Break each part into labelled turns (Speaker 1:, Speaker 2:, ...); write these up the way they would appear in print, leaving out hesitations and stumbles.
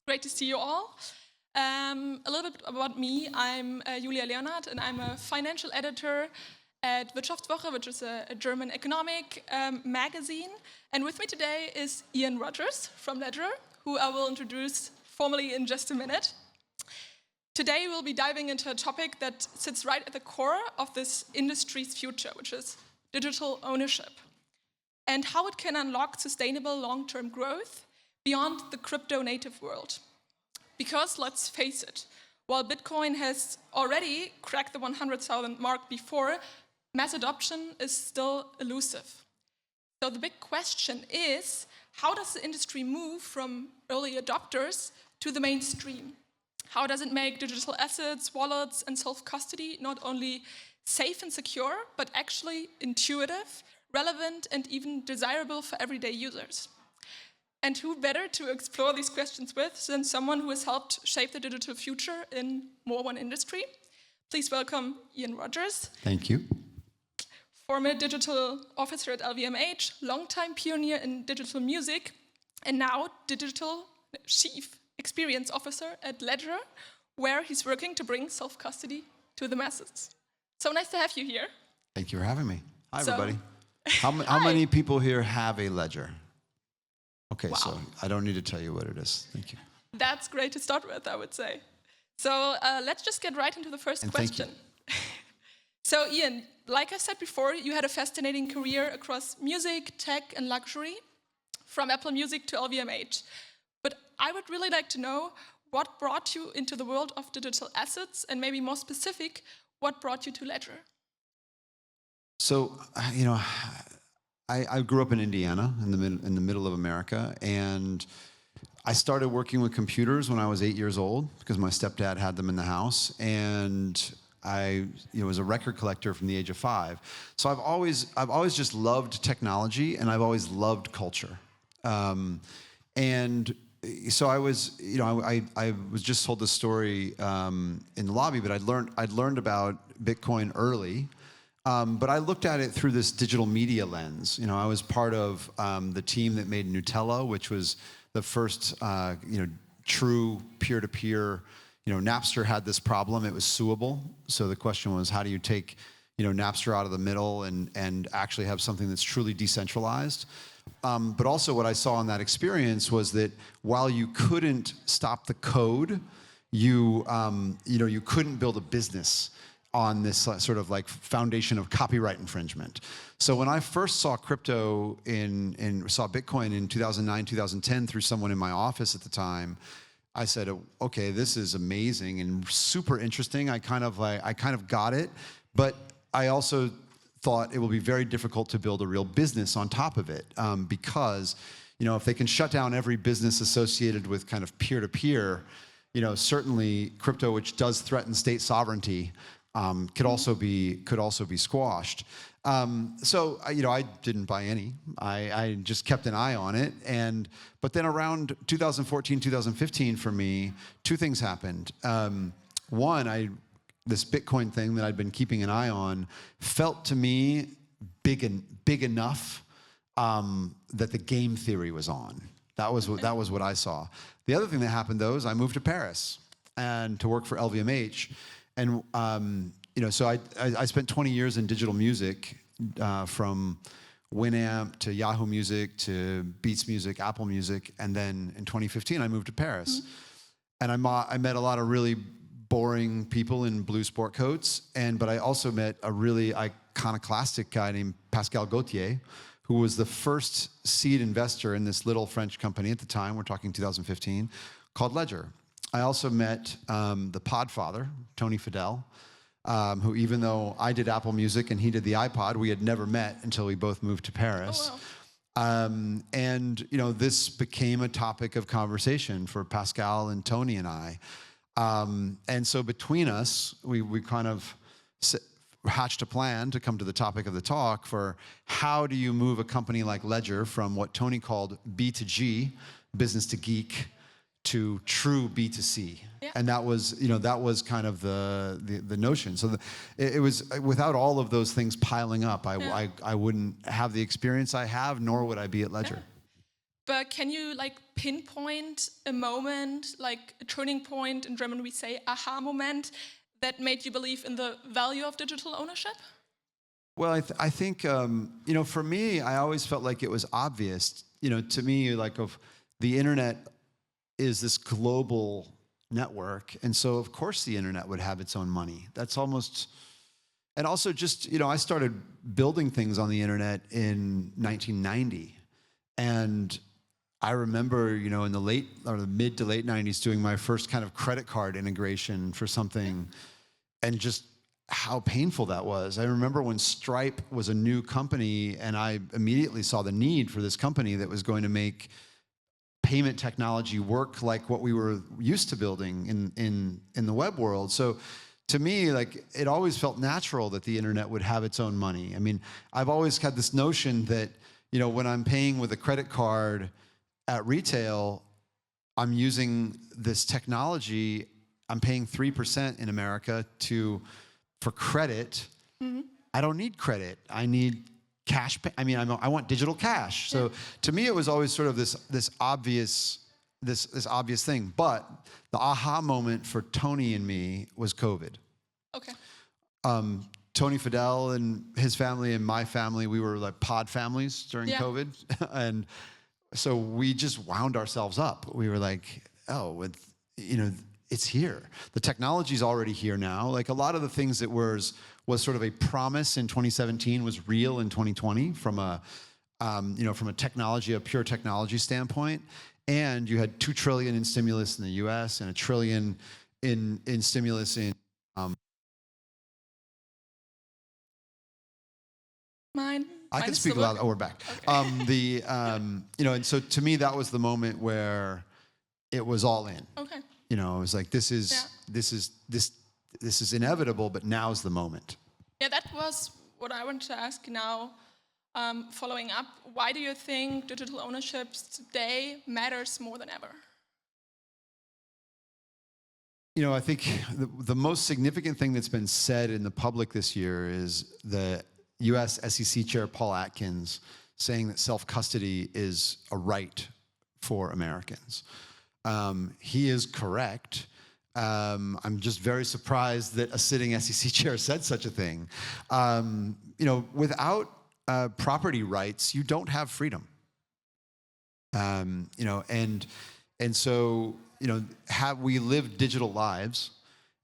Speaker 1: Great to see you all. A little bit about me. I'm Julia Leonhardt, and I'm a financial editor at Wirtschaftswoche, which is a German economic magazine. And with me today is Ian Rogers from Ledger, who I will introduce formally in just a minute. Today we'll be diving into a topic that sits right at the core of this industry's future, which is digital ownership, and how it can unlock sustainable long-term growth beyond the crypto-native world. Because let's face it, while Bitcoin has already cracked the 100,000 mark before, mass adoption is still elusive. So the big question is, how does the industry move from early adopters to the mainstream? How does it make digital assets, wallets, and self-custody not only safe and secure, but actually intuitive, relevant, and even desirable for everyday users? And who better to explore these questions with than someone who has helped shape the digital future in more one industry? Please welcome Ian Rogers.
Speaker 2: Thank you.
Speaker 1: Former digital officer at LVMH, longtime pioneer in digital music, and now digital chief experience officer at Ledger, where he's working to bring self-custody to the masses. So nice to have you here.
Speaker 2: Thank you for having me. Hi, everybody.
Speaker 1: Hi.
Speaker 2: How many people here have a Ledger? Okay,
Speaker 1: Wow.
Speaker 2: so I don't need to tell you what it is. Thank you.
Speaker 1: That's great to start with, I would say. So let's just get right into the first question. So Ian, like I said before, you had a fascinating career across music, tech, and luxury, from Apple Music to LVMH. But I would really like to know what brought you into the world of digital assets, and maybe more specific, what brought you to Ledger?
Speaker 2: So, you know, I grew up in Indiana, in the middle of America, and I started working with computers when I was 8 years old because my stepdad had them in the house, and I was a record collector from the age of 5. So I've always just loved technology, and I've always loved culture. And so I was just told this story in the lobby, but I'd learned about Bitcoin early. But I looked at it through this digital media lens. I was part of the team that made Nutella, which was the first, true peer-to-peer. Napster had this problem; it was suable. So the question was, how do you take, Napster out of the middle and actually have something that's truly decentralized? But also, what I saw in that experience was that while you couldn't stop the code, you couldn't build a business on this sort of like foundation of copyright infringement. So when I first saw saw Bitcoin in 2009, 2010 through someone in my office at the time, I said, okay, this is amazing and super interesting. I kind of got it, but I also thought it will be very difficult to build a real business on top of it, because if they can shut down every business associated with kind of peer-to-peer, certainly crypto, which does threaten state sovereignty, could also be squashed. So I didn't buy any. I just kept an eye on it. But then around 2014, 2015, for me, two things happened. One, this Bitcoin thing that I'd been keeping an eye on felt to me big enough that the game theory was on. That was what I saw. The other thing that happened, though, is I moved to Paris and to work for LVMH. And so I spent 20 years in digital music, from Winamp to Yahoo Music to Beats Music, Apple Music, and then in 2015 I moved to Paris, and I met a lot of really boring people in blue sport coats, but I also met a really iconoclastic guy named Pascal Gauthier, who was the first seed investor in this little French company at the time. We're talking 2015, called Ledger. I also met the Podfather, Tony Fadell, who, even though I did Apple Music and he did the iPod, we had never met until we both moved to Paris.
Speaker 1: Oh, wow.
Speaker 2: And this became a topic of conversation for Pascal and Tony and I. And so between us, we kind of hatched a plan to come to the topic of the talk for how do you move a company like Ledger from what Tony called B2G, business to geek, to true B2C.
Speaker 1: Yeah.
Speaker 2: And that was kind of the notion. So it was, without all of those things piling up, I wouldn't have the experience I have, nor would I be at Ledger.
Speaker 1: Yeah. But can you like pinpoint a moment, like a turning point? In German we say aha moment, that made you believe in the value of digital ownership?
Speaker 2: Well, I think, for me, I always felt like it was obvious, to me, like of the internet is this global network. And so, of course, the internet would have its own money. That's almost, and also just, I started building things on the internet in 1990. And I remember, in the late or the mid to late 90s doing my first kind of credit card integration for something, and just how painful that was. I remember when Stripe was a new company, and I immediately saw the need for this company that was going to make payment technology work like what we were used to building in the web world. So to me, like, it always felt natural that the internet would have its own money. I mean, I've always had this notion that, when I'm paying with a credit card at retail, I'm using this technology. I'm paying 3% in America for credit. Mm-hmm. I don't need credit. I need cash. I want digital cash. So to me, it was always sort of this obvious thing. But the aha moment for Tony and me was COVID.
Speaker 1: Okay.
Speaker 2: Tony Fidel and his family and my family, we were like pod families during COVID. And so we just wound ourselves up. We were like, it's here. The technology's already here now. Like a lot of the things that was sort of a promise in 2017 was real in 2020 from a pure technology standpoint. And you had $2 trillion in stimulus in the U.S. and $1 trillion in stimulus in. I can speak loud. Oh, we're back. Okay. And so to me, that was the moment where it was all in. Okay. It was like, this is inevitable, but now's the moment.
Speaker 1: Yeah, that was what I wanted to ask now. Following up, why do you think digital ownership today matters more than ever?
Speaker 2: I think the most significant thing that's been said in the public this year is the U.S. SEC Chair Paul Atkins saying that self-custody is a right for Americans. He is correct. I'm just very surprised that a sitting SEC chair said such a thing. Without property rights, you don't have freedom. And so have we lived digital lives,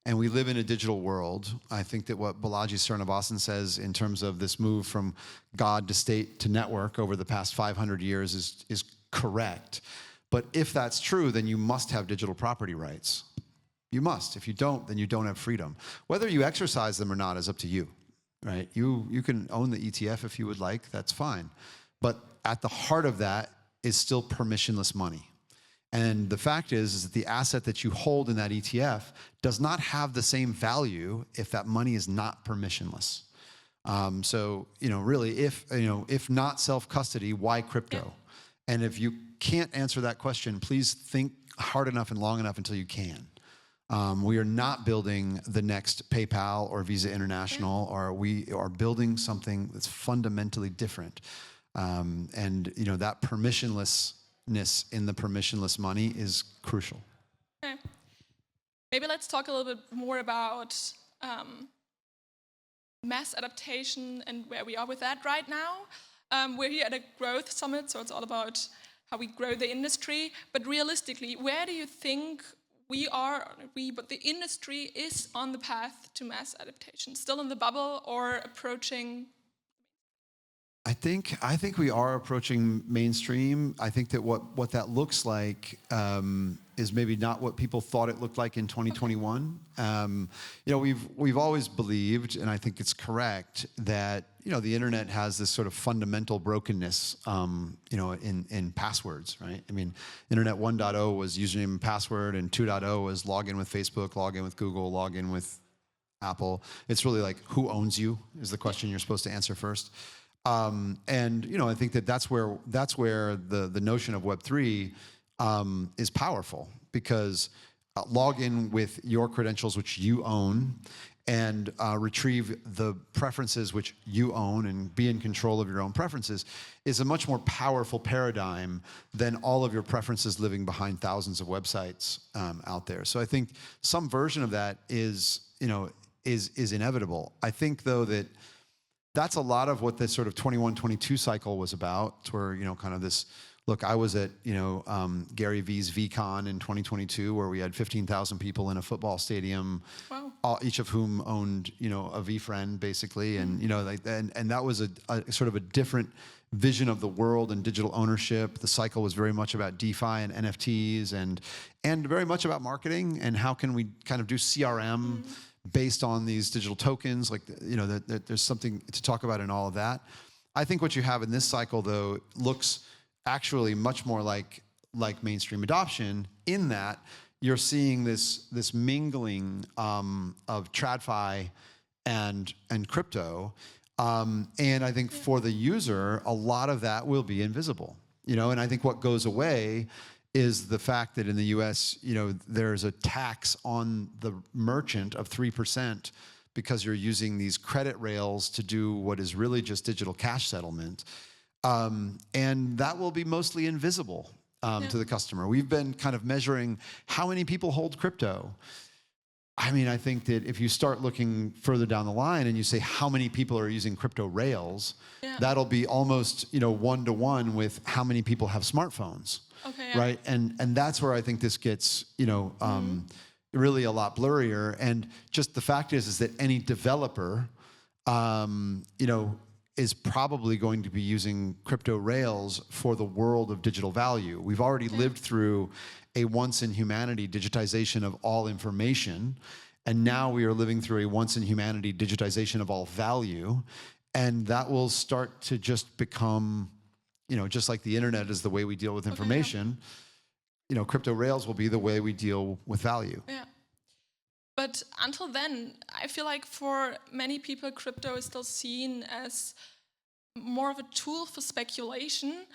Speaker 2: and we live in a digital world. I think that what Balaji Srinivasan says in terms of this move from God to state to network over the past 500 years is correct. But if that's true, then you must have digital property rights. You must. If you don't, then you don't have freedom. Whether you exercise them or not is up to you, right? You can own the ETF if you would like. That's fine. But at the heart of that is still permissionless money. And the fact is that the asset that you hold in that ETF does not have the same value if that money is not permissionless. So, really, if not self-custody, why crypto? Yeah. And if you can't answer that question, please think hard enough and long enough until you can. We are not building the next PayPal or Visa International, or we are building something that's fundamentally different. That permissionlessness in the permissionless money is crucial.
Speaker 1: Okay. Maybe let's talk a little bit more about mass adaptation and where we are with that right now. We're here at a growth summit, so it's all about how we grow the industry. But realistically, where do you think but the industry is on the path to mass adaptation? Still in the bubble or approaching?
Speaker 2: I think we are approaching mainstream. I think that what that looks like is maybe not what people thought it looked like in 2021. We've always believed, and I think it's correct, that the internet has this sort of fundamental brokenness, in passwords, right? I mean, Internet 1.0 was username and password, and 2.0 was log in with Facebook, log in with Google, log in with Apple. It's really like, who owns you is the question you're supposed to answer first. I think that's where the notion of Web3 is powerful, because log in with your credentials, which you own, and retrieve the preferences which you own and be in control of your own preferences is a much more powerful paradigm than all of your preferences living behind thousands of websites out there. So I think some version of that is inevitable. I think though that that's a lot of what this sort of 21-22 cycle was about. It's where, kind of this, look, I was at, Gary V's VCon in 2022, where we had 15,000 people in a football stadium, wow. Each of whom owned, a VFriend basically. And, and that was a sort of a different vision of the world and digital ownership. The cycle was very much about DeFi and NFTs and very much about marketing and how can we kind of do CRM based on these digital tokens, that there's something to talk about in all of that. I think what you have in this cycle, though, looks actually much more like mainstream adoption, in that you're seeing this mingling of TradFi and crypto. And I think for the user, a lot of that will be invisible. And I think what goes away is the fact that in the US, there's a tax on the merchant of 3% because you're using these credit rails to do what is really just digital cash settlement. And that will be mostly invisible to the customer. We've been kind of measuring how many people hold crypto. I mean, I think that if you start looking further down the line and you say how many people are using crypto rails, that'll be almost, 1-to-1 with how many people have smartphones. Okay, yeah. Right, and that's where I think this gets, really a lot blurrier. And just the fact is that any developer, is probably going to be using crypto rails for the world of digital value. We've already lived through a once in humanity digitization of all information, and now we are living through a once in humanity digitization of all value, and that will start to just become, just like the internet is the way we deal with information, crypto rails will be the way we deal with value.
Speaker 1: Yeah. But until then, I feel like for many people, crypto is still seen as more of a tool for speculation,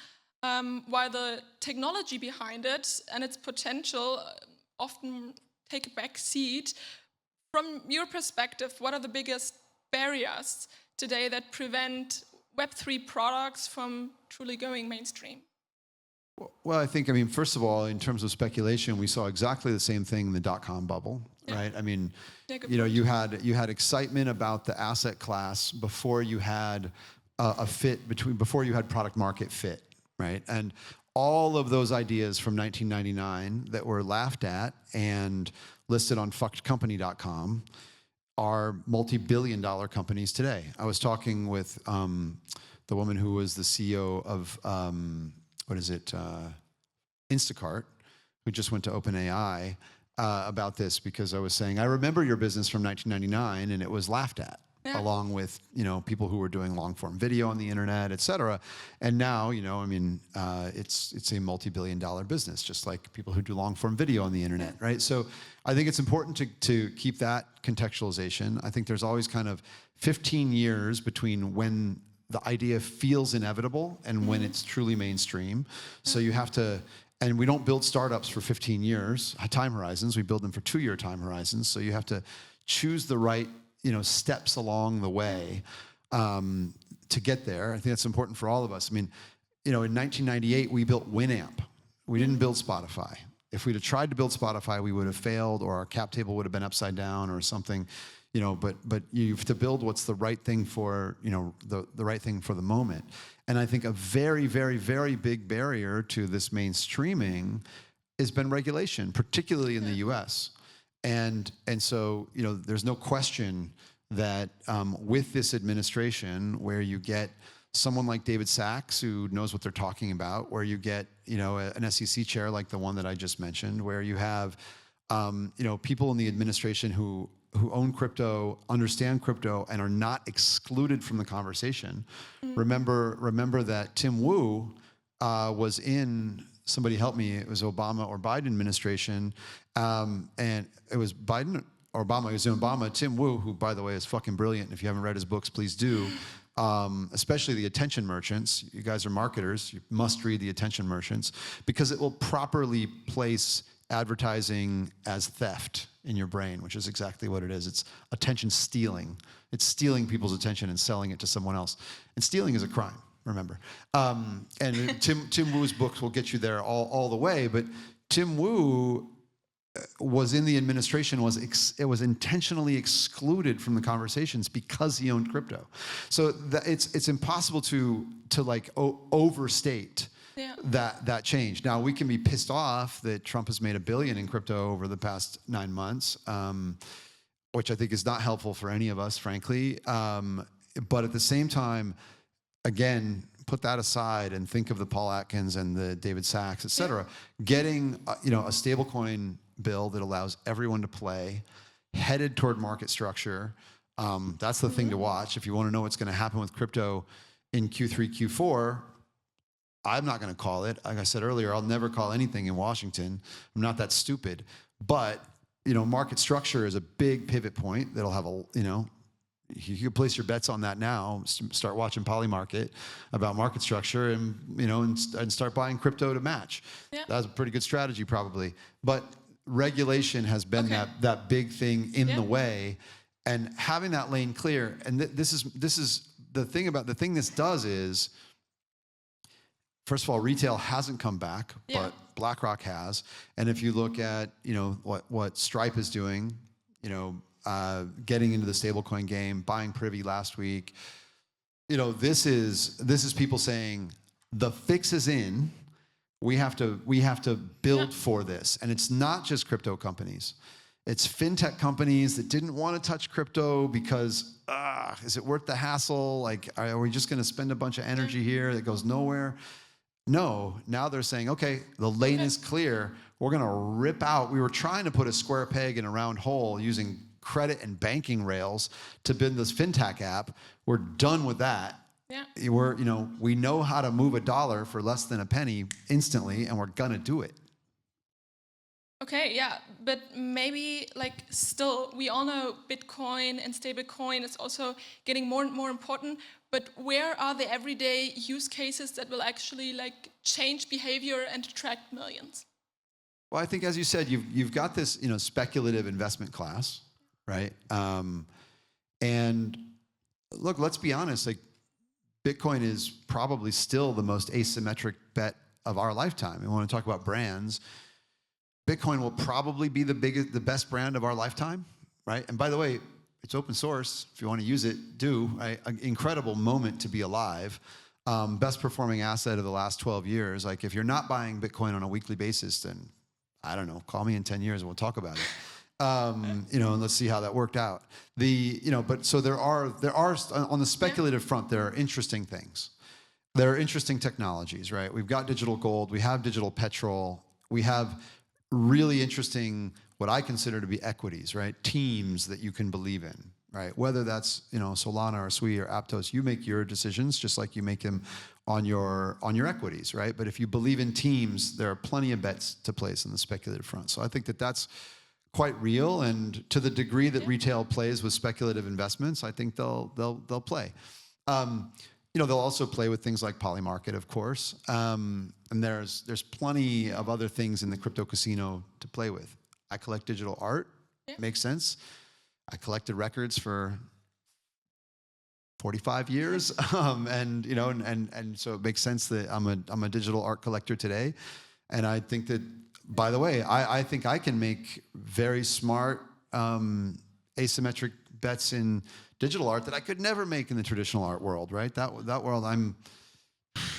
Speaker 1: while the technology behind it and its potential often take a back seat. From your perspective, what are the biggest barriers today that prevent Web3 products from truly going mainstream?
Speaker 2: Well, I think, first of all, in terms of speculation, we saw exactly the same thing in the dot-com bubble, right? I mean, you had excitement about the asset class before you had before you had product market fit, right? And all of those ideas from 1999 that were laughed at and listed on fuckedcompany.com are multi-billion-dollar companies today. I was talking with the woman who was the CEO of Instacart, who just went to OpenAI, about this, because I was saying, I remember your business from 1999, and it was laughed at, along with people who were doing long-form video on the internet, et cetera. And now, it's a multi-billion-dollar business, just like people who do long-form video on the internet, right? So I think it's important to keep that contextualization. I think there's always kind of 15 years between when the idea feels inevitable and when it's truly mainstream. So you have to, and we don't build startups for 15 years, time horizons, we build them for 2-year time horizons. So you have to choose the right, steps along the way to get there. I think that's important for all of us. In 1998, we built Winamp. We didn't build Spotify. If we'd have tried to build Spotify, we would have failed, or our cap table would have been upside down or something. But you have to build what's the right thing for, the right thing for the moment. And I think a very, very, very big barrier to this mainstreaming has been regulation, particularly in the US. And so, there's no question that with this administration, where you get someone like David Sachs, who knows what they're talking about, where you get, an SEC chair like the one that I just mentioned, where you have, people in the administration who own crypto, understand crypto, and are not excluded from the conversation. Remember that Tim Wu was in, somebody help me, it was Obama or Biden administration, and it was Biden or Obama. It was Obama. Tim Wu, who, by the way, is fucking brilliant. If you haven't read his books, please do. Especially The Attention Merchants. You guys are marketers. You must read The Attention Merchants, because it will properly place advertising as theft in your brain, which is exactly what it is. It's attention stealing. It's stealing people's attention and selling it to someone else. And stealing is a crime, remember. And Tim Wu's books will get you there all the way. But Tim Wu was in the administration, it was intentionally excluded from the conversations because he owned crypto. So it's impossible to like overstate that change. Now, we can be pissed off that Trump has made $1 billion in crypto over the past 9 months, which I think is not helpful for any of us, frankly. But at the same time, again, put that aside and think of the Paul Atkins and the David Sachs, et cetera. Getting a stablecoin bill that allows everyone to play, headed toward market structure. That's the thing to watch. If you want to know what's going to happen with crypto in Q3, Q4, I'm not going to call it. Like I said earlier, I'll never call anything in Washington. I'm not that stupid. But, market structure is a big pivot point that'll have you can place your bets on that now. Start watching Polymarket about market structure, and start buying crypto to match. Yeah. That's a pretty good strategy, probably. But regulation has been that big thing in the way, and having that lane clear. And this is the thing this does is, first of all, retail hasn't come back, but BlackRock has. And if you look at what Stripe is doing, getting into the stablecoin game, buying Privy last week, this is people saying the fix is in. We have to build for this. And it's not just crypto companies. It's fintech companies that didn't want to touch crypto because, is it worth the hassle? Like, are we just going to spend a bunch of energy here that goes nowhere? No, now they're saying, okay, the lane is clear. We're going to rip out. We were trying to put a square peg in a round hole using credit and banking rails to build this fintech app. We're done with that. Yeah. We know how to move $1 for less than a penny instantly, and we're gonna do it.
Speaker 1: Okay, yeah, but maybe still, we all know Bitcoin and stablecoin is also getting more and more important. But where are the everyday use cases that will actually change behavior and attract millions?
Speaker 2: Well, I think, as you said, you've got this speculative investment class, right? And look, let's be honest, Bitcoin is probably still the most asymmetric bet of our lifetime. We want to talk about brands. Bitcoin will probably be the best brand of our lifetime, right? And by the way, it's open source. If you want to use it, do. An incredible moment to be alive. Best performing asset of the last 12 years. If you're not buying Bitcoin on a weekly basis, then I don't know, call me in 10 years and we'll talk about it. And let's see how that worked out. But so there are on the speculative front, there are interesting things. There are interesting technologies, right? We've got digital gold, we have digital petrol, we have really interesting, what I consider to be equities, right? Teams that you can believe in, right? Whether that's, Solana or Sui or Aptos, you make your decisions just like you make them on your equities, right? But if you believe in teams, there are plenty of bets to place on the speculative front. So I think that's quite real, and to the degree that retail plays with speculative investments, I think they'll play. They'll also play with things like Polymarket, of course, and there's plenty of other things in the crypto casino to play with. I collect digital art, makes sense. I collected records for 45 years, and so it makes sense that I'm a digital art collector today, and I think that. By the way, I think I can make very smart asymmetric bets in digital art that I could never make in the traditional art world, right? That world,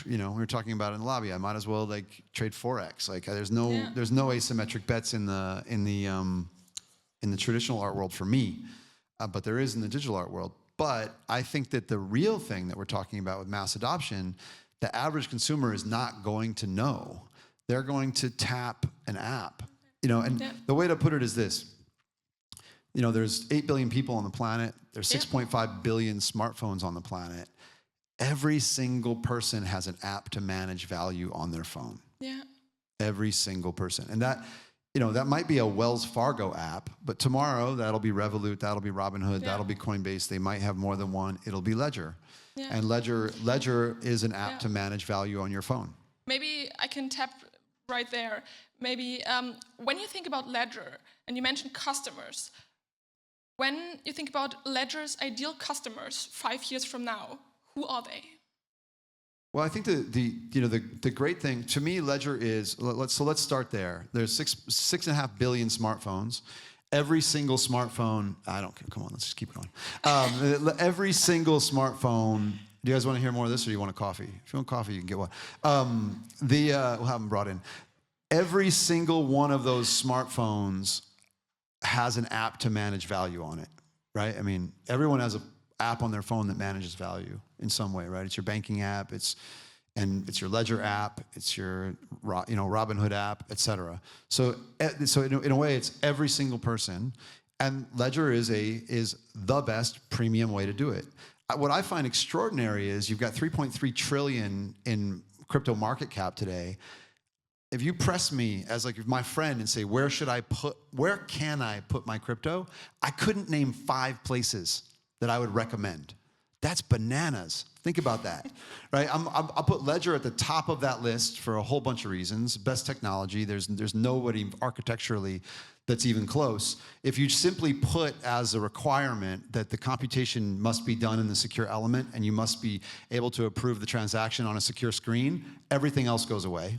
Speaker 2: we were talking about in the lobby. I might as well trade Forex. There's no asymmetric bets in the traditional art world for me, but there is in the digital art world. But I think that the real thing that we're talking about with mass adoption, the average consumer is not going to know. They're going to tap an app, and the way to put it is this. There's 8 billion people on the planet. There's 6.5 billion smartphones on the planet. Every single person has an app to manage value on their phone. Yeah. Every single person. And that might be a Wells Fargo app, but tomorrow that'll be Revolut, that'll be Robinhood, that'll be Coinbase. They might have more than one. It'll be Ledger. Yeah. And Ledger is an app to manage value on your phone.
Speaker 1: Maybe I can tap right there. Maybe when you think about Ledger, and you mentioned customers, when you think about Ledger's ideal customers 5 years from now, who are they?
Speaker 2: Well, I think the great thing to me, Ledger is let's start there. There's 6.5 billion smartphones. Every single smartphone. I don't care. Come on, let's just keep going. Every single smartphone. Do you guys want to hear more of this, or do you want a coffee? If you want coffee, you can get one. We'll have them brought in. Every single one of those smartphones has an app to manage value on it, right? I mean, everyone has an app on their phone that manages value in some way, right? It's your banking app, it's your Ledger app, it's your Robinhood app, etc. So in a way, it's every single person, and Ledger is the best premium way to do it. What I find extraordinary is you've got 3.3 trillion in crypto market cap today. If you press me as like my friend and say, where can I put my crypto? I couldn't name 5 places that I would recommend. That's bananas. Think about that, right? I'll put Ledger at the top of that list for a whole bunch of reasons. Best technology. There's nobody architecturally that's even close. If you simply put as a requirement that the computation must be done in the secure element and you must be able to approve the transaction on a secure screen, everything else goes away.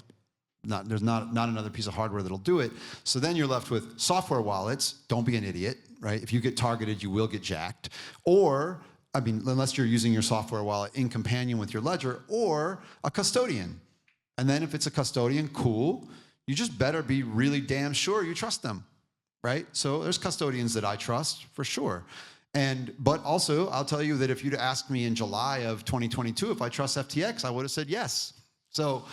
Speaker 2: There's not another piece of hardware that'll do it. So then you're left with software wallets. Don't be an idiot, right? If you get targeted, you will get jacked. Or, I mean, unless you're using your software wallet in companion with your Ledger, or a custodian. And then if it's a custodian, cool. You just better be really damn sure you trust them, right? So there's custodians that I trust, for sure. But also, I'll tell you that if you'd asked me in July of 2022 if I trust FTX, I would have said yes. So,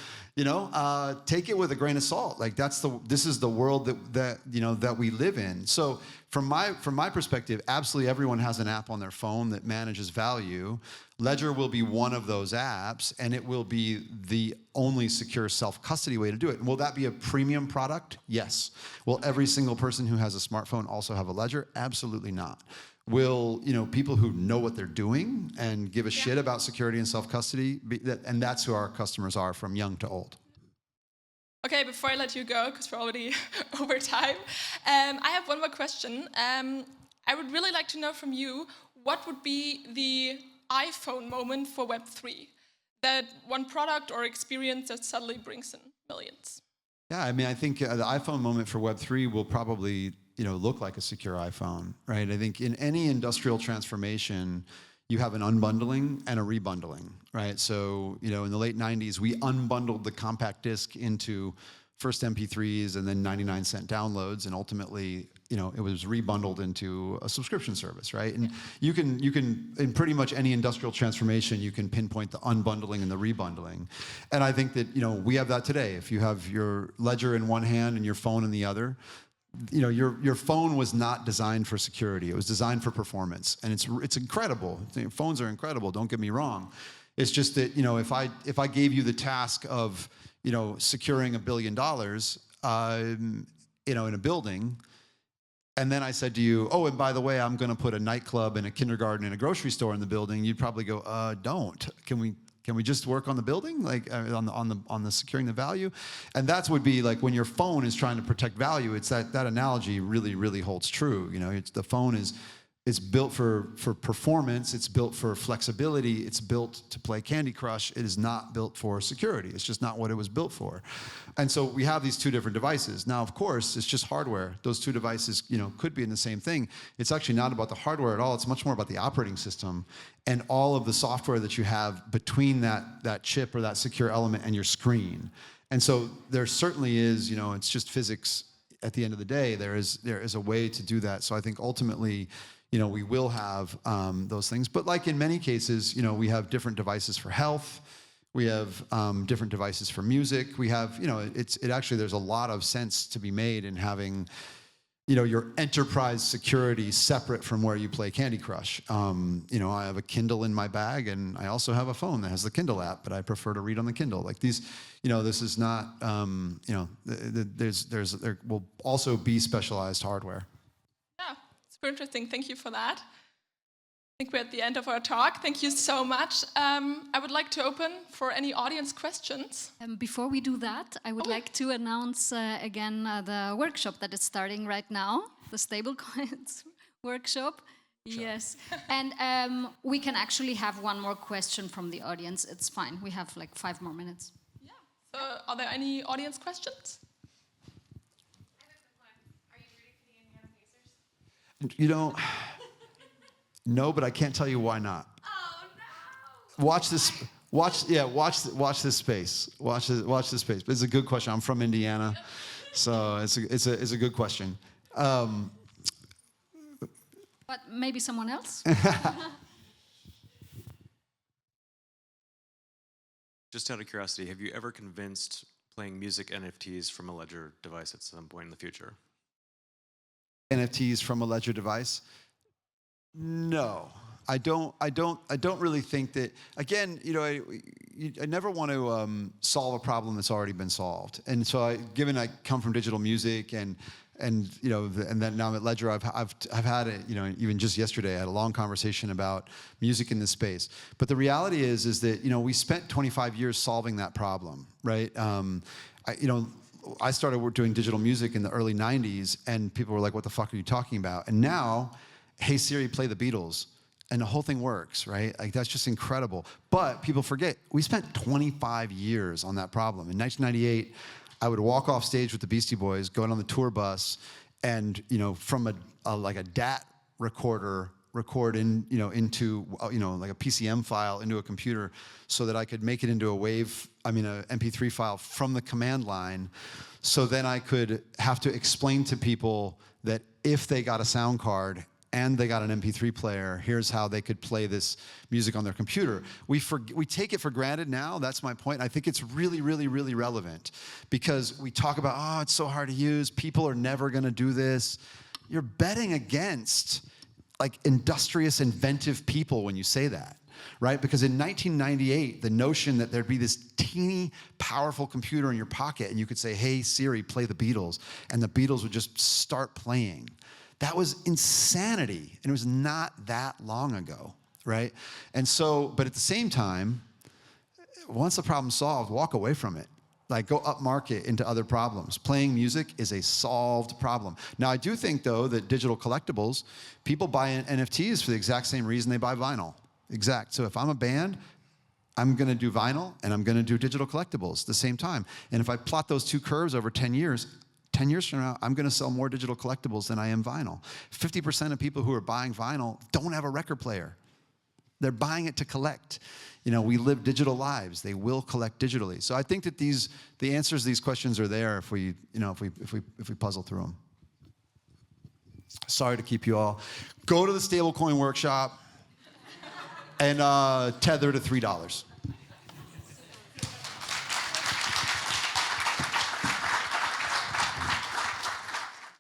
Speaker 2: take it with a grain of salt. Like this is the world that we live in. So from my perspective, absolutely everyone has an app on their phone that manages value. Ledger will be one of those apps, and it will be the only secure self-custody way to do it. And will that be a premium product? Yes. Will every single person who has a smartphone also have a Ledger? Absolutely not. Will people who know what they're doing and give a shit about security and self-custody, and that's who our customers are from young to old.
Speaker 1: Okay, before I let you go, because we're already over time, I have one more question. I would really like to know from you, what would be the iPhone moment for Web3? That one product or experience that suddenly brings in millions.
Speaker 2: Yeah, I mean, I think the iPhone moment for Web3 will probably look like a secure iPhone, right? I think in any industrial transformation, you have an unbundling and a rebundling, right? So, in the late 90s, we unbundled the compact disc into first MP3s and then 99-cent downloads, and ultimately, it was rebundled into a subscription service, right? And you can in pretty much any industrial transformation, you can pinpoint the unbundling and the rebundling. And I think that, we have that today. If you have your Ledger in one hand and your phone in the other, your phone was not designed for security. It was designed for performance, and it's incredible. Phones are incredible. Don't get me wrong. It's just that if I gave you the task of securing $1 billion in a building, and then I said to you, oh, and by the way, I'm going to put a nightclub and a kindergarten and a grocery store in the building, you'd probably go, don't. Can we just work on the building, like on the securing the value? And that's would be like when your phone is trying to protect value. It's that analogy really holds true. The phone is built for performance. It's built for flexibility. It's built to play Candy Crush. It is not built for security. It's just not what it was built for. And so we have these two different devices. Now, of course, it's just hardware. Those two devices, could be in the same thing. It's actually not about the hardware at all. It's much more about the operating system and all of the software that you have between that chip or that secure element and your screen. And so there certainly is, it's just physics. At the end of the day, there is a way to do that. So I think ultimately, we will have those things. But like in many cases, we have different devices for health. We have different devices for music. We have, it actually, there's a lot of sense to be made in having, your enterprise security separate from where you play Candy Crush. I have a Kindle in my bag, and I also have a phone that has the Kindle app, but I prefer to read on the Kindle. Like these, this is not, there will also be specialized hardware.
Speaker 1: Yeah, super interesting. Thank you for that. think we're at the end of our talk. Thank you so much. I would like to open for any audience questions.
Speaker 3: Before we do that, I would like to announce again the workshop that is starting right now, the stablecoins workshop. Sure. Yes, and we can actually have one more question from the audience. It's fine. We have like 5 more minutes.
Speaker 1: Yeah. So, are there any audience questions?
Speaker 4: I have a quick one. Are you rooting for the Indiana Pacers?
Speaker 2: You know, no, but I can't tell you why not.
Speaker 4: Oh no!
Speaker 2: Watch this. Watch this space. Watch this space. It's a good question. I'm from Indiana, so it's a good question.
Speaker 3: But maybe someone else?
Speaker 5: Just out of curiosity, have you ever convinced playing music NFTs from a Ledger device at some point in the future?
Speaker 2: NFTs from a Ledger device? No, I don't really think that. Again, you know, I never want to solve a problem that's already been solved. And so, given I come from digital music and you know, and then now I'm at Ledger, I've had it. You know, even just yesterday, I had a long conversation about music in this space. But the reality is that, you know, we spent 25 years solving that problem, right? I started doing digital music in the early 90s, and people were like, what the fuck are you talking about? And now, hey Siri, play the Beatles, and the whole thing works, right? Like, that's just incredible. But people forget, we spent 25 years on that problem. In 1998, I would walk off stage with the Beastie Boys, going on the tour bus, and, you know, from like a DAT recorder, record into like a PCM file into a computer, so that I could make it into a MP3 file from the command line. So then I could have to explain to people that if they got a sound card and they got an MP3 player, here's how they could play this music on their computer. We take it for granted now. That's my point. I think it's really, really, really relevant, because we talk about, oh, it's so hard to use. People are never going to do this. You're betting against like industrious, inventive people when you say that, right? Because in 1998, the notion that there'd be this teeny, powerful computer in your pocket and you could say, hey, Siri, play the Beatles, and the Beatles would just start playing. That was insanity, and it was not that long ago, right? And so, but at the same time, once the problem's solved, walk away from it. Like, go up market into other problems. Playing music is a solved problem. Now, I do think, though, that digital collectibles, people buy NFTs for the exact same reason they buy vinyl. Exact. So if I'm a band, I'm going to do vinyl, and I'm going to do digital collectibles at the same time. And if I plot those two curves over 10 years, 10 years from now, I'm going to sell more digital collectibles than I am vinyl. 50% of people who are buying vinyl don't have a record player. They're buying it to collect. You know, we live digital lives. They will collect digitally. So I think that the answers to these questions are there if we puzzle through them. Sorry to keep you all. Go to the stablecoin workshop and tether to $3.